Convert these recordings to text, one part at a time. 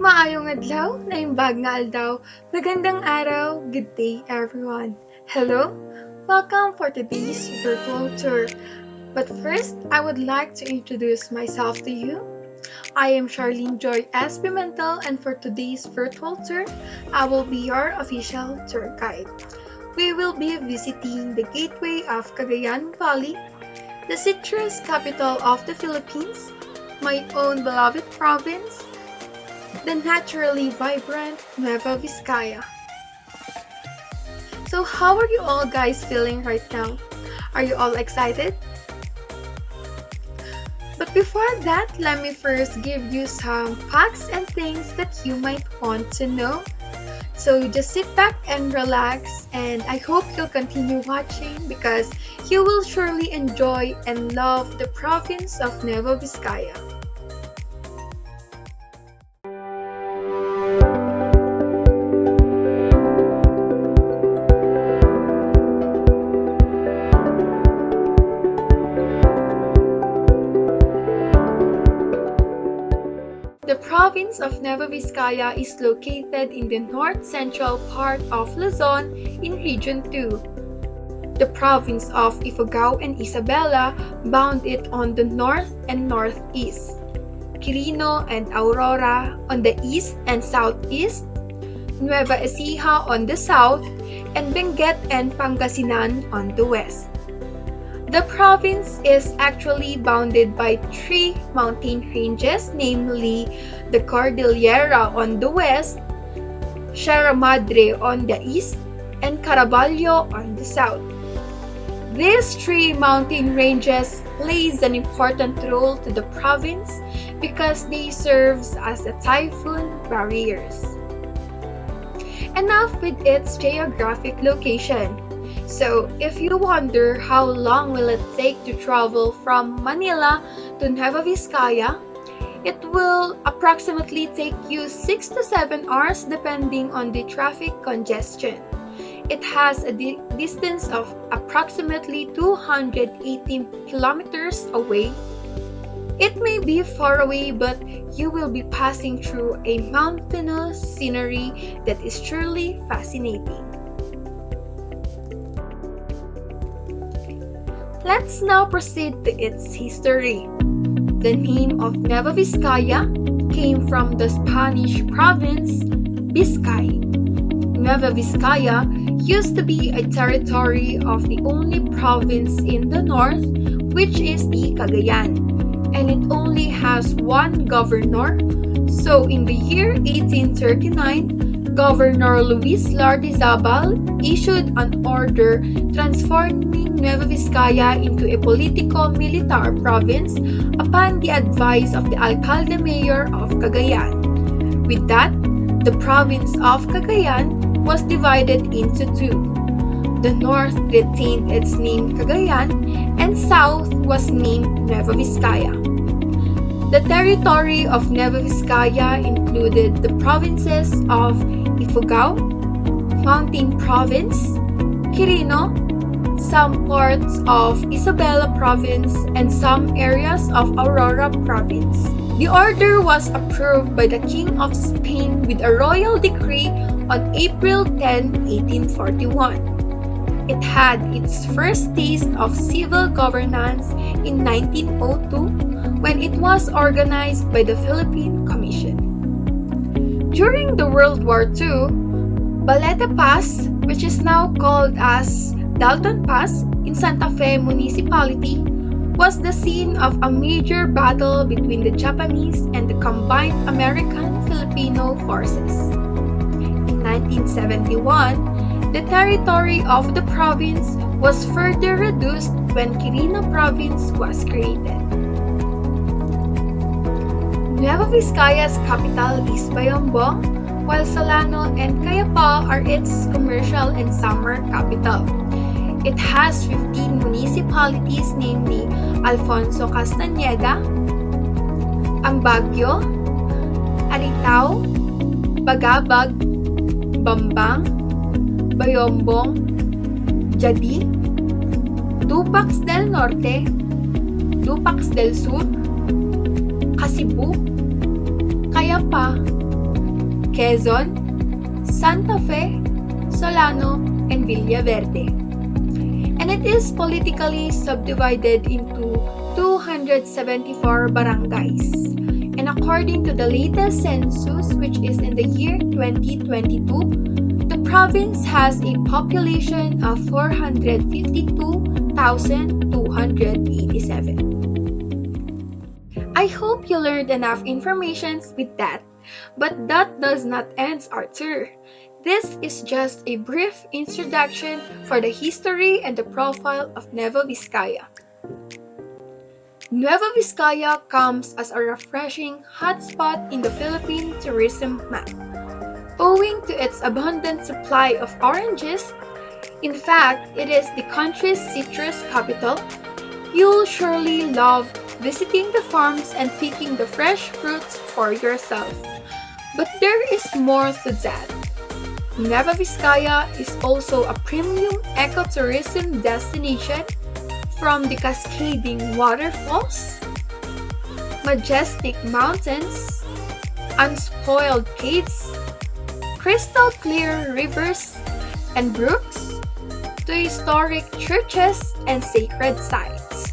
Maayong adlaw, naimbag nga aldaw, magandang araw, good day everyone. Hello, welcome for today's virtual tour. But first, I would like to introduce myself to you. I am Sharlyne Joy S. Pimentel, and for today's virtual tour, I will be your official tour guide. We will be visiting the gateway of Cagayan Valley, the citrus capital of the Philippines, my own beloved province, the naturally vibrant Nueva Vizcaya. So how are you all guys feeling right now? Are you all excited? But before that, let me first give you some facts and things that you might want to know. So just sit back and relax, and I hope you'll continue watching because you will surely enjoy and love the province of Nueva Vizcaya. The province of Nueva Vizcaya is located in the north-central part of Luzon in Region 2. The province of Ifugao and Isabela bound it on the north and northeast, Quirino and Aurora on the east and southeast, Nueva Ecija on the south, and Benguet and Pangasinan on the west. The province is actually bounded by three mountain ranges, namely the Cordillera on the west, Sierra Madre on the east, and Caraballo on the south. These three mountain ranges plays an important role to the province because they serve as the typhoon barriers. Enough with its geographic location. So, if you wonder how long will it take to travel from Manila to Nueva Vizcaya, it will approximately take you 6 to 7 hours depending on the traffic congestion. It has a distance of approximately 218 kilometers away. It may be far away, but you will be passing through a mountainous scenery that is truly fascinating. Let's now proceed to its history. The name of Nueva Vizcaya came from the Spanish province Bizcay. Nueva Vizcaya used to be a territory of the only province in the north, which is the Cagayan, and it only has one governor. So in the year 1839, Governor Luis Lardizabal issued an order transforming Nueva Vizcaya into a politico-military province upon the advice of the alcalde-mayor of Cagayan. With that, the province of Cagayan was divided into two. The north retained its name Cagayan, and south was named Nueva Vizcaya. The territory of Nueva Vizcaya included the provinces of Ifugao, Mountain Province, Quirino, some parts of Isabela Province, and some areas of Aurora Province. The order was approved by the King of Spain with a royal decree on April 10, 1841. It had its first taste of civil governance in 1902 when it was organized by the Philippine Commission. During the World War II, Balete Pass, which is now called as Dalton Pass in Santa Fe Municipality, was the scene of a major battle between the Japanese and the combined American-Filipino forces. In 1971, the territory of the province was further reduced when Quirino Province was created. Nueva Vizcaya's capital is Bayambong, while Solano and Cayapa are its commercial and summer capital. It has 15 municipalities, namely Alfonso Castañeda, Baguio, Aritao, Bagabag, Bambang, Bayombong, Jadi, Dupax del Norte, Dupax del Sur, Kasibu, Cayapa, Quezon, Santa Fe, Solano, and Villaverde. And it is politically subdivided into 274 barangays. And according to the latest census, which is in the year 2022, the province has a population of 452,287. I hope you learned enough information with that, but that does not end our tour. This is just a brief introduction for the history and the profile of Nueva Vizcaya. Nueva Vizcaya comes as a refreshing hotspot in the Philippine tourism map. Owing to its abundant supply of oranges, in fact, it is the country's citrus capital. You'll surely love visiting the farms and picking the fresh fruits for yourself. But there is more to that. Nueva Vizcaya is also a premium ecotourism destination, from the cascading waterfalls, majestic mountains, unspoiled caves, crystal clear rivers and brooks, to historic churches and sacred sites.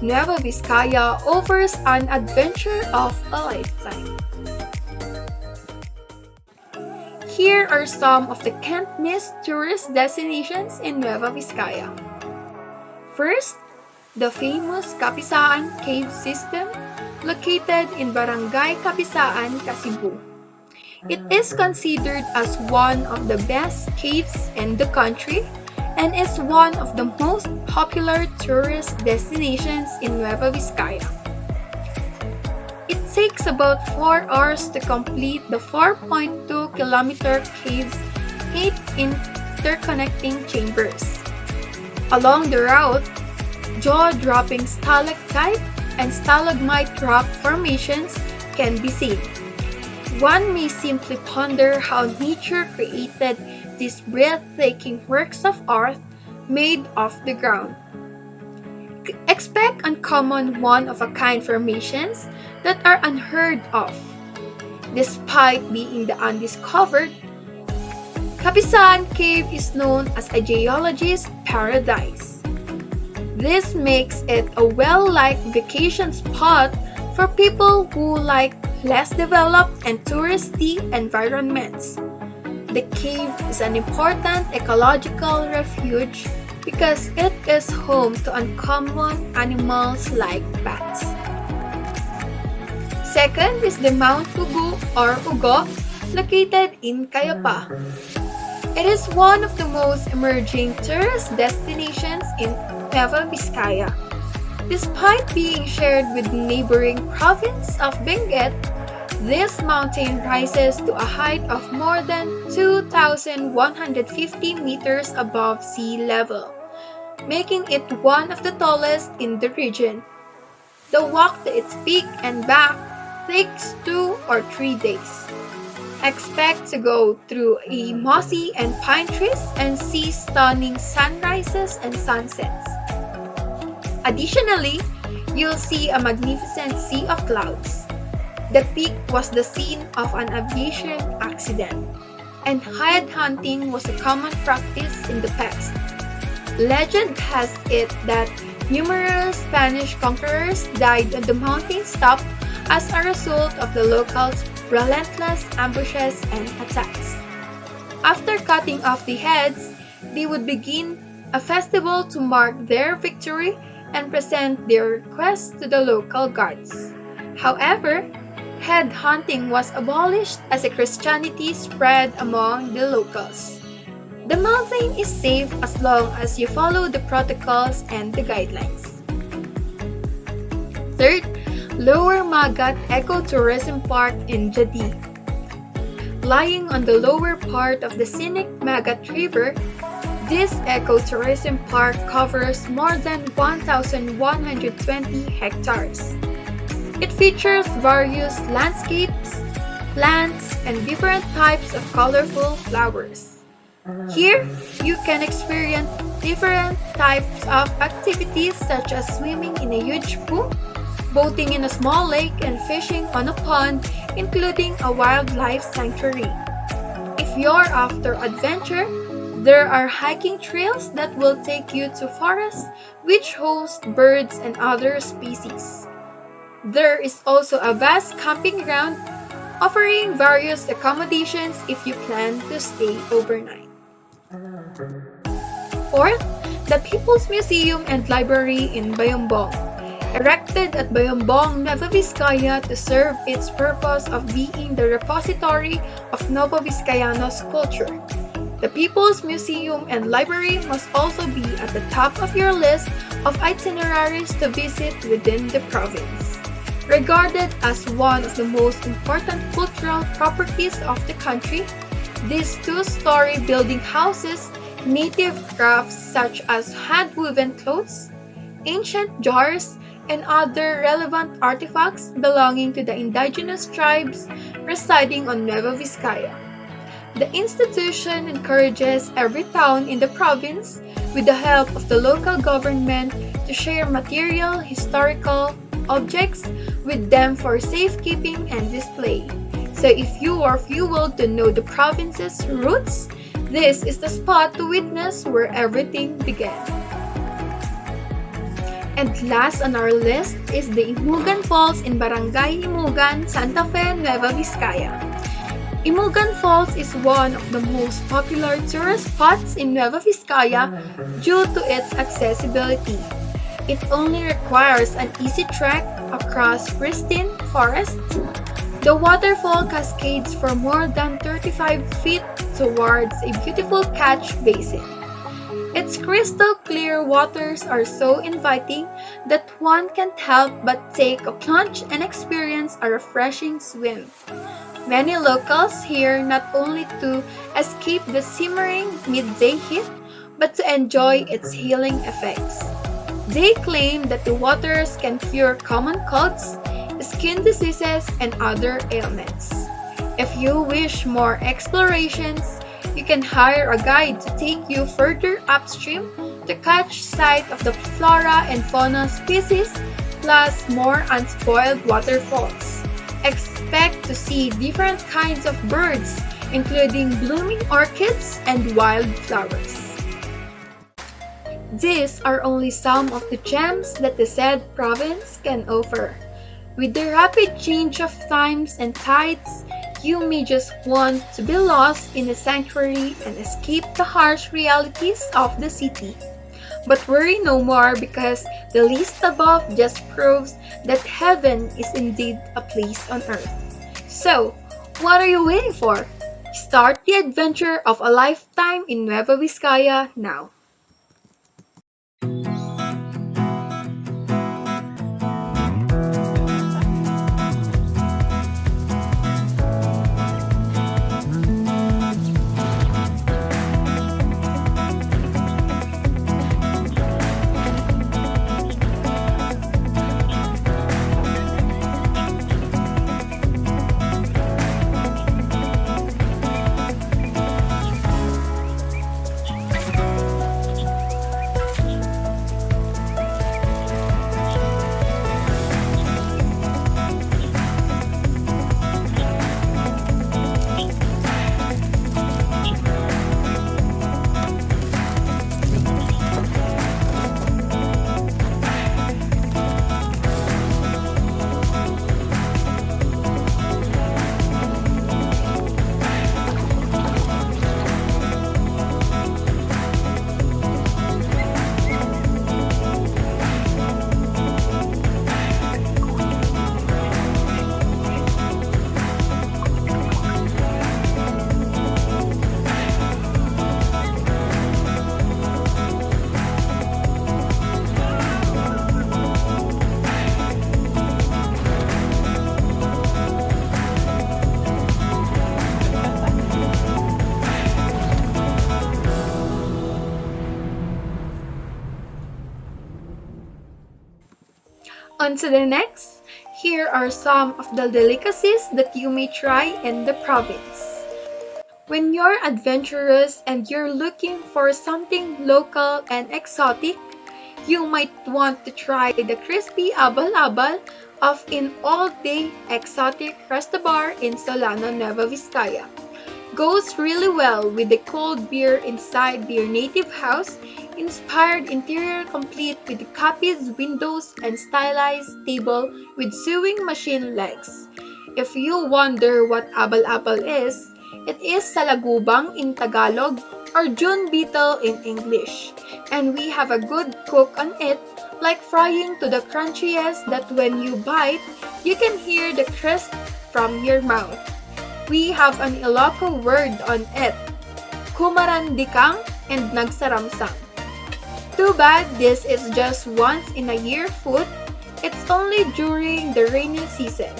Nueva Vizcaya offers an adventure of a lifetime. Here are some of the can't-miss tourist destinations in Nueva Vizcaya. First, the famous Kapisaan Cave System, located in Barangay Kapisaan, Cebu. It is considered as one of the best caves in the country and is one of the most popular tourist destinations in Nueva Vizcaya. It takes about 4 hours to complete the 4.2-kilometer cave's 8 interconnecting chambers. Along the route, jaw-dropping stalactite and stalagmite rock formations can be seen. One may simply ponder how nature created these breathtaking works of art made of the ground. Expect uncommon one-of-a-kind formations that are unheard of. Despite being the undiscovered, Kapisaan Cave is known as a geologist's paradise. This makes it a well-liked vacation spot for people who like less developed and touristy environments. The cave is an important ecological refuge because it is home to uncommon animals like bats. Second is the Mount Ugo or Ugo, located in Cayapa. It is one of the most emerging tourist destinations in Nueva Vizcaya. Despite being shared with the neighboring province of Benguet, this mountain rises to a height of more than 2,150 meters above sea level, making it one of the tallest in the region. The walk to its peak and back takes 2 or 3 days. Expect to go through a mossy and pine trees and see stunning sunrises and sunsets. Additionally, you'll see a magnificent sea of clouds. The peak was the scene of an aviation accident, and head hunting was a common practice in the past. Legend has it that numerous Spanish conquerors died on the mountain's top as a result of the locals' relentless ambushes and attacks. After cutting off the heads, they would begin a festival to mark their victory and present their quest to the local gods. However, head hunting was abolished as Christianity spread among the locals. The mountain is safe as long as you follow the protocols and the guidelines. Third, Lower Magat Ecotourism Park in Jadi. Lying on the lower part of the scenic Magat River, this ecotourism park covers more than 1,120 hectares. It features various landscapes, plants, and different types of colorful flowers. Here, you can experience different types of activities such as swimming in a huge pool, boating in a small lake, and fishing on a pond, including a wildlife sanctuary. If you're after adventure, there are hiking trails that will take you to forests which host birds and other species. There is also a vast camping ground offering various accommodations if you plan to stay overnight. Fourth, the People's Museum and Library in Bayombong. Erected at Bayombong, Nueva Vizcaya to serve its purpose of being the repository of Novo Vizcayanos culture. The People's Museum and Library must also be at the top of your list of itineraries to visit within the province. Regarded as one of the most important cultural properties of the country, these two-story building houses native crafts such as hand-woven clothes, ancient jars, and other relevant artifacts belonging to the indigenous tribes residing on Nueva Vizcaya. The institution encourages every town in the province, with the help of the local government, to share material historical objects with them for safekeeping and display. So if you are fueled to know the province's roots, this is the spot to witness where everything began. And last on our list is the Imugan Falls in Barangay Imugan, Santa Fe, Nueva Vizcaya. Imugan Falls is one of the most popular tourist spots in Nueva Vizcaya due to its accessibility. It only requires an easy trek across pristine forests. The waterfall cascades for more than 35 feet towards a beautiful catch basin. Its crystal clear waters are so inviting that one can't help but take a plunge and experience a refreshing swim. Many locals here not only to escape the simmering midday heat, but to enjoy its healing effects. They claim that the waters can cure common colds, skin diseases, and other ailments. If you wish more explorations, you can hire a guide to take you further upstream to catch sight of the flora and fauna species, plus more unspoiled waterfalls. Expect to see different kinds of birds, including blooming orchids and wildflowers. These are only some of the gems that the said province can offer. With the rapid change of times and tides, you may just want to be lost in a sanctuary and escape the harsh realities of the city. But worry no more, because the list above just proves that heaven is indeed a place on earth. So, what are you waiting for? Start the adventure of a lifetime in Nueva Vizcaya now. On to the next. Here are some of the delicacies that you may try in the province. When you're adventurous and you're looking for something local and exotic, you might want to try the crispy abal-abal, of an all-day exotic resto bar in Solano, Nueva Vizcaya. Goes really well with the cold beer inside their native house, inspired interior complete with copied windows and stylized table with sewing machine legs. If you wonder what abal-abal is, it is salagubang in Tagalog or June beetle in English. And we have a good cook on it, like frying to the crunchiest that when you bite, you can hear the crisp from your mouth. We have an Ilocano word on it, kumarandikang and nagsaramsam. Too bad this is just once in a year food. It's only during the rainy season.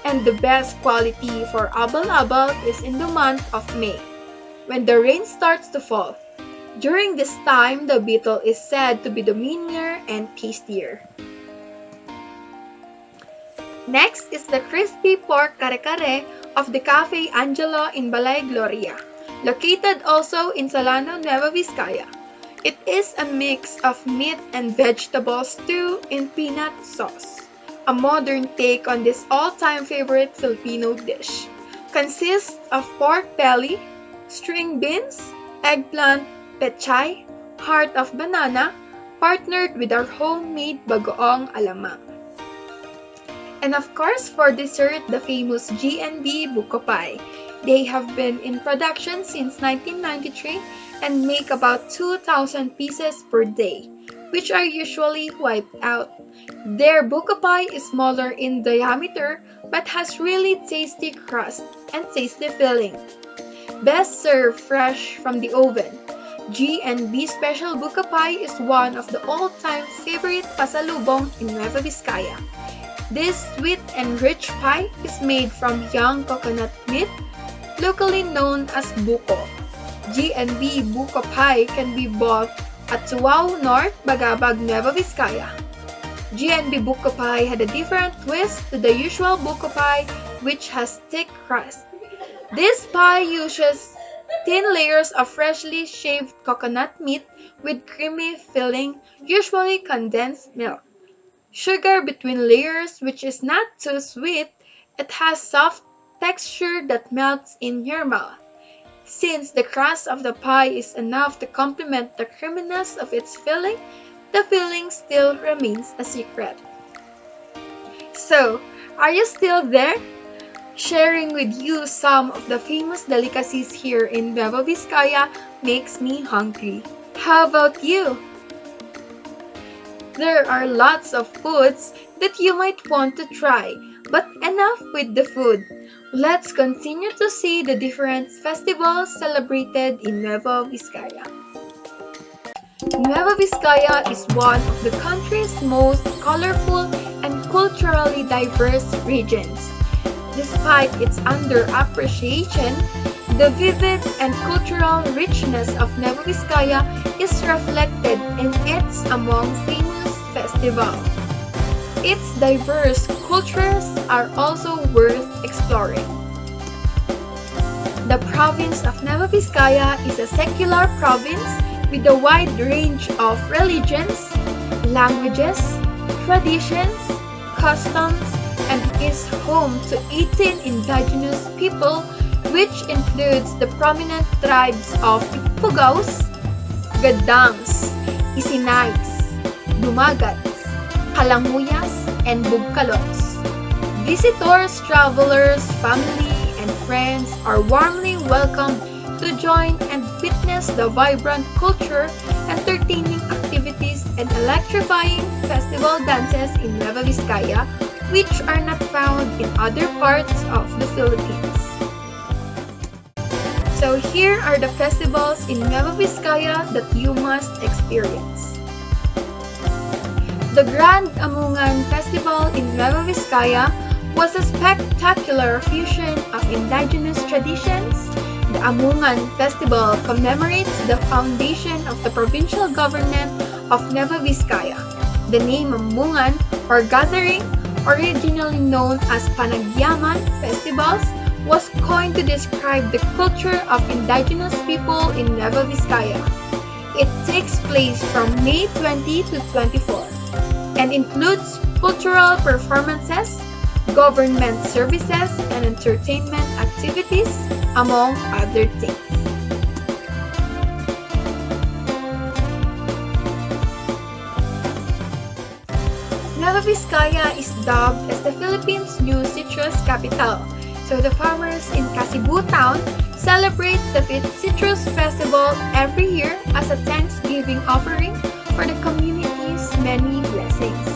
And the best quality for abal-abal is in the month of May, when the rain starts to fall. During this time, the beetle is said to be the meaner and tastier. Next is the crispy pork kare-kare of the Cafe Angelo in Balay Gloria, located also in Solano, Nueva Vizcaya. It is a mix of meat and vegetable stew in peanut sauce. A modern take on this all-time favorite Filipino dish. Consists of pork belly, string beans, eggplant, pechay, heart of banana, partnered with our homemade bagoong alamang. And of course, for dessert, the famous G&B Buko Pie. They have been in production since 1993 and make about 2,000 pieces per day, which are usually wiped out. Their Buko Pie is smaller in diameter but has really tasty crust and tasty filling. Best served fresh from the oven. G&B Special Buko Pie is one of the all-time favorite pasalubong in Nueva Vizcaya. This sweet and rich pie is made from young coconut meat, locally known as buko. G&B Buko Pie can be bought at Suwao North, Bagabag, Nueva Vizcaya. G&B Buko Pie had a different twist to the usual Buko Pie, which has thick crust. This pie uses thin layers of freshly shaved coconut meat with creamy filling, usually condensed milk. Sugar between layers, which is not too sweet. It has soft texture that melts in your mouth. Since the crust of the pie is enough to complement the creaminess of its filling, the filling still remains a secret. So, are you still there? Sharing with you some of the famous delicacies here in Nueva Vizcaya makes me hungry. How about you? There are lots of foods that you might want to try, but enough with the food. Let's continue to see the different festivals celebrated in Nueva Vizcaya. Nueva Vizcaya is one of the country's most colorful and culturally diverse regions. Despite its underappreciation, the vivid and cultural richness of Nueva Vizcaya is reflected in its among famous festivals. Its diverse cultures are also worth exploring. The province of Nueva Vizcaya is a secular province with a wide range of religions, languages, traditions, customs, and is home to 18 indigenous people, which includes the prominent tribes of Ipugaos, Gadangs, Isinays, Dumagats, Kalamuyas, and Bugkalots. Visitors, travelers, family, and friends are warmly welcomed to join and witness the vibrant culture, entertaining activities, and electrifying festival dances in Nueva Vizcaya, which are not found in other parts of the Philippines. So here are the festivals in Nueva Vizcaya that you must experience. The Grand Amungan Festival in Nueva Vizcaya was a spectacular fusion of indigenous traditions. The Amungan Festival commemorates the foundation of the provincial government of Nueva Vizcaya. The name Amungan, or gathering, originally known as Panagyaman Festivals, was coined to describe the culture of indigenous people in Nueva Vizcaya. It takes place from May 20 to 24 and includes cultural performances, government services, and entertainment activities, among other things. Nueva Vizcaya is dubbed as the Philippines' new citrus capital. So the farmers in Cebu town celebrate the Citrus Festival every year as a Thanksgiving offering for the community's many blessings.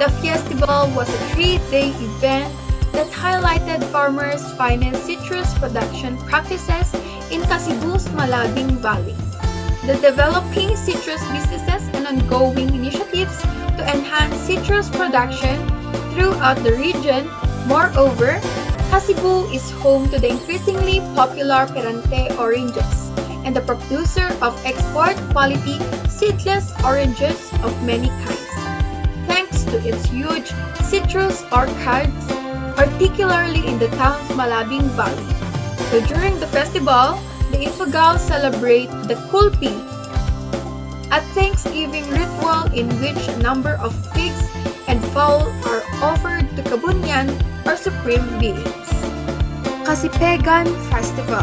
The festival was a 3-day event that highlighted farmers' finest citrus production practices in Cebu's Malabing Valley, the developing citrus businesses and ongoing initiatives to enhance citrus production throughout the region. Moreover, Cebu is home to the increasingly popular Perante oranges and the producer of export quality seedless oranges of many kinds, thanks to its huge citrus orchards, particularly in the town's Malabing Valley. So during the festival, the Ifugao celebrate the Kulpi, a Thanksgiving ritual in which a number of pigs and fowl are offered to Kabunyan or supreme beings. Kasipegan Festival.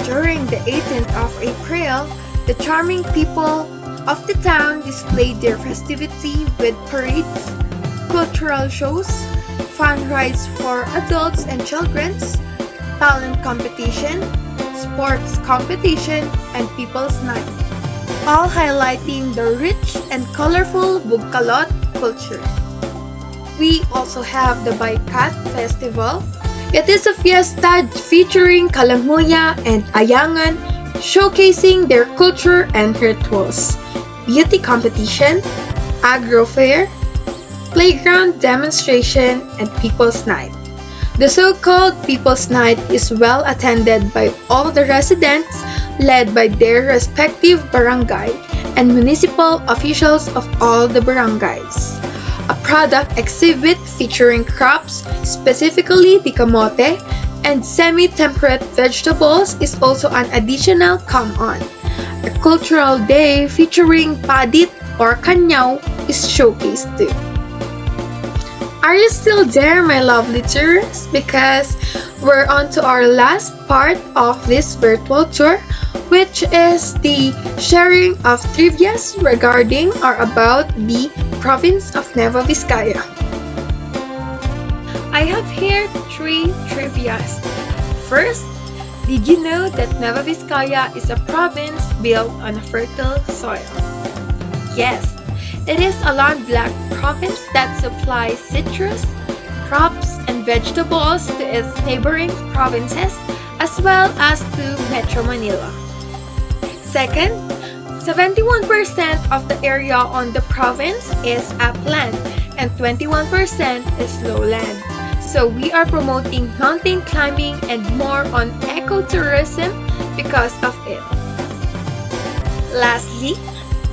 During the 18th of April, the charming people of the town displayed their festivity with parades, cultural shows, fun rides for adults and children, talent competition, sports competition, and people's night, all highlighting the rich and colorful Bugkalot culture. We also have the Baikat Festival. It is a fiesta featuring Kalanguya and Ayangan, showcasing their culture and rituals, beauty competition, agro fair, playground demonstration, and People's Night. The so-called People's Night is well attended by all the residents, led by their respective barangay and municipal officials of all the barangays. A product exhibit featuring crops, specifically the kamote, and semi-temperate vegetables is also an additional come-on. A cultural day featuring padit or kanyao is showcased too. Are you still there, my lovely tourists? Because we're on to our last part of this virtual tour, which is the sharing of trivias regarding or about the province of Nueva Vizcaya. I have here 3 trivias. First, did you know that Nueva Vizcaya is a province built on a fertile soil? Yes, it is a landlocked province that supplies citrus, crops, and vegetables to its neighboring provinces as well as to Metro Manila. Second, 71% of the area on the province is upland and 21% is lowland. So we are promoting mountain climbing and more on ecotourism because of it. Lastly,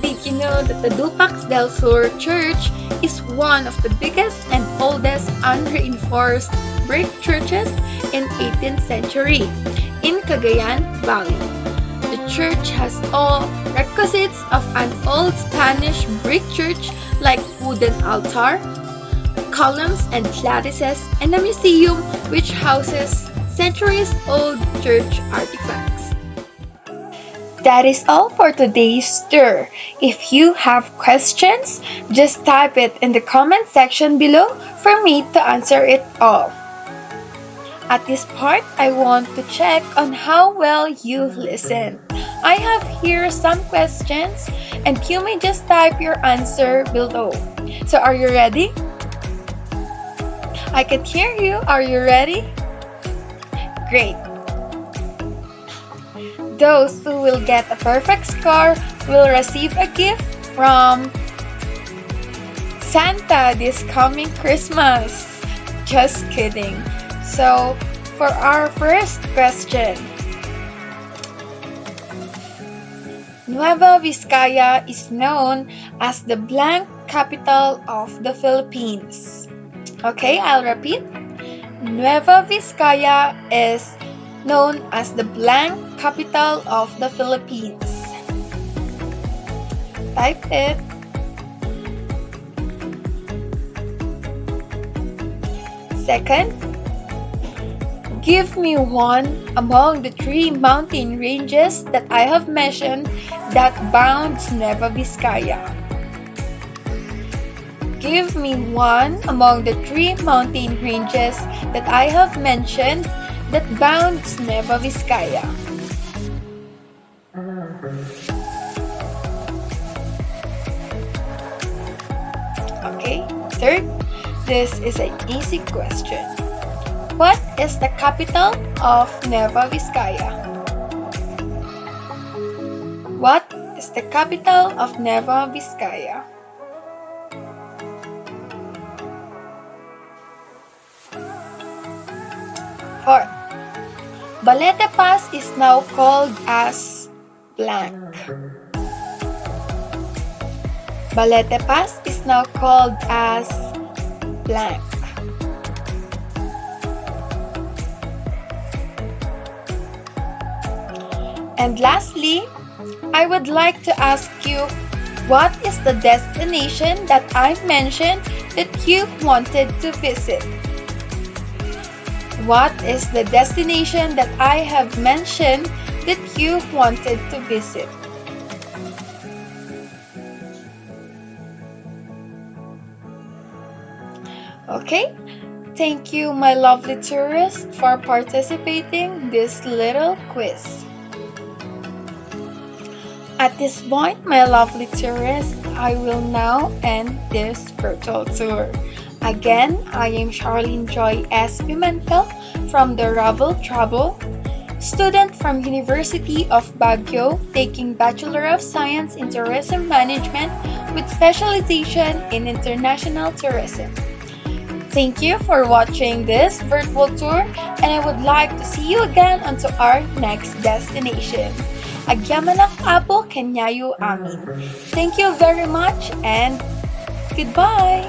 did you know that the Dupax del Sur Church is one of the biggest and oldest unreinforced brick churches in 18th century in Cagayan Valley? The church has all requisites of an old Spanish brick church like wooden altar, columns and lattices, and a museum which houses centuries-old church artifacts. That is all for today's tour. If you have questions, just type it in the comment section below for me to answer it all. At this part, I want to check on how well you listen. I have here some questions and you may just type your answer below. So are you ready? I can hear you. Are you ready? Great. Those who will get a perfect score will receive a gift from Santa this coming Christmas. Just kidding. So, for our first question, Nueva Vizcaya is known as the blank capital of the Philippines. Okay, I'll repeat. Nueva Vizcaya is known as the blank capital of the Philippines. Type it. Second, give me one among the 3 mountain ranges that I have mentioned that bounds Nueva Vizcaya. Give me one among the 3 mountain ranges that I have mentioned that bounds Nueva Vizcaya. Okay, third, this is an easy question. What is the capital of Nueva Vizcaya? What is the capital of Nueva Vizcaya? Fourth, Balete Pass is now called as blank. Balete Pass is now called as blank. And lastly, I would like to ask you, what is the destination that I mentioned that you wanted to visit? What is the destination that I have mentioned that you wanted to visit? Okay, thank you, my lovely tourists, for participating this little quiz. At this point, my lovely tourists, I will now end this virtual tour. Again, I am Sharlyne Joy S. Pimentel from the Ravel Travel, student from University of Baguio, taking Bachelor of Science in Tourism Management with specialization in International Tourism. Thank you for watching this virtual tour, and I would like to see you again onto our next destination. Agyamanak Apo Kenyayo Amin. Thank you very much and goodbye!